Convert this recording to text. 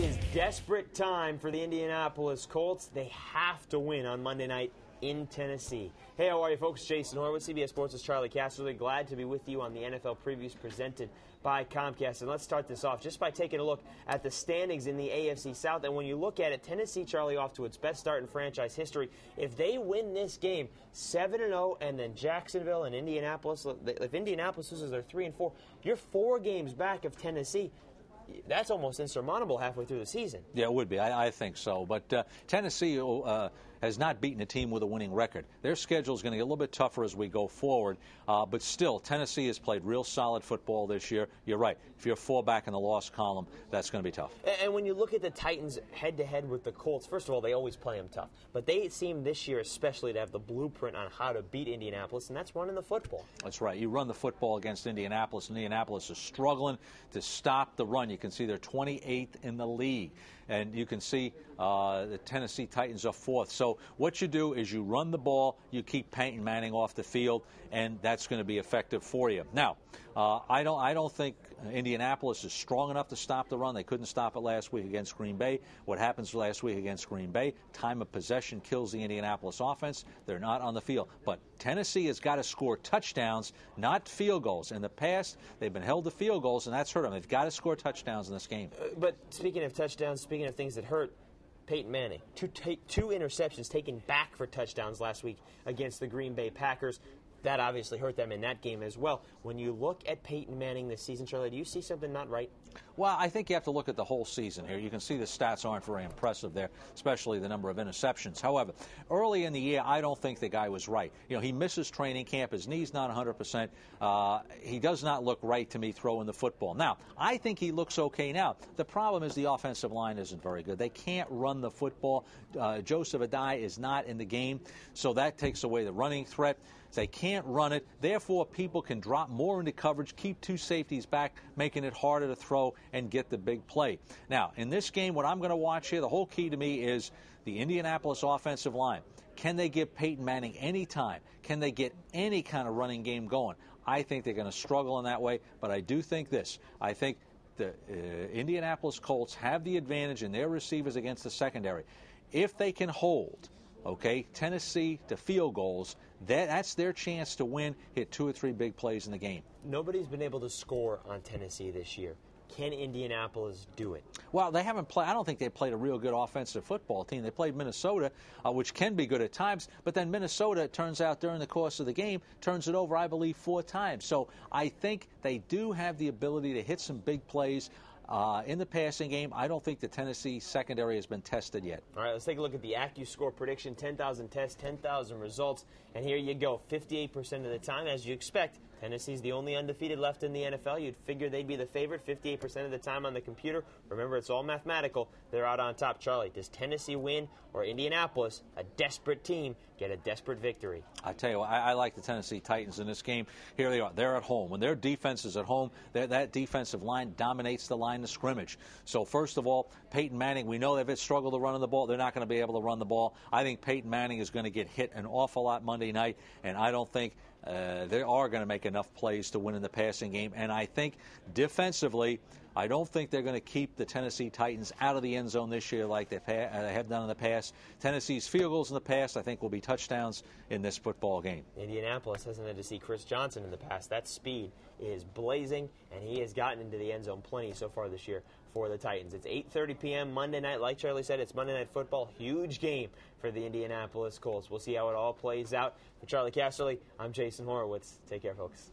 is desperate time for the Indianapolis Colts. They have to win on Monday night in Tennessee. Hey, how are you, folks? Jason Horowitz, CBS Sports' Charley Casserly. Glad to be with you on the NFL previews presented by Comcast. And let's start this off just by taking a look at the standings in the AFC South. And when you look at it, Tennessee, Charlie, off to its best start in franchise history. If they win this game 7-0, and then Jacksonville and Indianapolis, if Indianapolis loses, they're 3-4, you're 4 games back of Tennessee. That's almost insurmountable halfway through the season. Yeah, it would be. I think so. But Tennessee has not beaten a team with a winning record. Their schedule is going to get a little bit tougher as we go forward. But still, Tennessee has played real solid football this year. You're right. If you're 4 back in the loss column, that's going to be tough. And when you look at the Titans head-to-head with the Colts, first of all, they always play them tough. But they seem this year especially to have the blueprint on how to beat Indianapolis, and that's running the football. That's right. You run the football against Indianapolis. Indianapolis is struggling to stop the run. You can see they're 28th in the league. And you can see the Tennessee Titans are 4th. So what you do is you run the ball, you keep Peyton Manning off the field, and that's going to be effective for you. Now, I don't think Indianapolis is strong enough to stop the run. They couldn't stop it last week against Green Bay. What happens last week against Green Bay? Time of possession kills the Indianapolis offense. They're not on the field. But Tennessee has got to score touchdowns, not field goals. In the past, they've been held to field goals, and that's hurt them. They've got to score touchdowns in this game. But speaking of touchdowns, speaking of things that hurt, Peyton Manning, two interceptions taken back for touchdowns last week against the Green Bay Packers. That obviously hurt them in that game as well. When you look at Peyton Manning this season, Charlie, do you see something not right? Well, I think you have to look at the whole season here. You can see the stats aren't very impressive there, especially the number of interceptions. However, early in the year, I don't think the guy was right. You know, he misses training camp. His knee's not 100%. He does not look right to me throwing the football. Now, I think he looks okay now. The problem is the offensive line isn't very good. They can't run the football. Joseph Adai is not in the game, so that takes away the running threat. They can't run it. Therefore, people can drop more into coverage, keep 2 safeties back, making it harder to throw and get the big play. Now, in this game, what I'm going to watch here, the whole key to me is the Indianapolis offensive line. Can they give Peyton Manning any time? Can they get any kind of running game going? I think they're going to struggle in that way, but I do think this. I think the Indianapolis Colts have the advantage in their receivers against the secondary. If they can hold Tennessee to field goals, that's their chance to win, hit 2 or 3 big plays in the game. Nobody's been able to score on Tennessee this year. Can Indianapolis do it? Well, they haven't played. I don't think they played a real good offensive football team. They played Minnesota, which can be good at times, but then Minnesota, it turns out during the course of the game, turns it over, I believe, 4 times. So I think they do have the ability to hit some big plays. In the passing game, I don't think the Tennessee secondary has been tested yet. All right, let's take a look at the Accu Score prediction. 10,000 tests, 10,000 results. And here you go. 58% of the time, as you expect, Tennessee's the only undefeated left in the NFL. You'd figure they'd be the favorite 58% of the time on the computer. Remember, it's all mathematical. They're out on top. Charlie, does Tennessee win or Indianapolis, a desperate team, get a desperate victory? I tell you what, I like the Tennessee Titans in this game. Here they are. They're at home. When their defense is at home, that defensive line dominates the line of scrimmage. So, first of all, Peyton Manning, we know they've struggled to run the ball. They're not going to be able to run the ball. I think Peyton Manning is going to get hit an awful lot Monday night, and I don't think they are going to make enough plays to win in the passing game. And I think defensively, I don't think they're going to keep the Tennessee Titans out of the end zone this year like they have done in the past. Tennessee's field goals in the past, I think, will be touchdowns in this football game. Indianapolis hasn't had to see Chris Johnson in the past. That speed is blazing, and he has gotten into the end zone plenty so far this year for the Titans. It's 8:30 p.m. Monday night. Like Charlie said, it's Monday Night Football. Huge game for the Indianapolis Colts. We'll see how it all plays out. For Charlie Casserly, I'm Jason Horowitz. Take care, folks.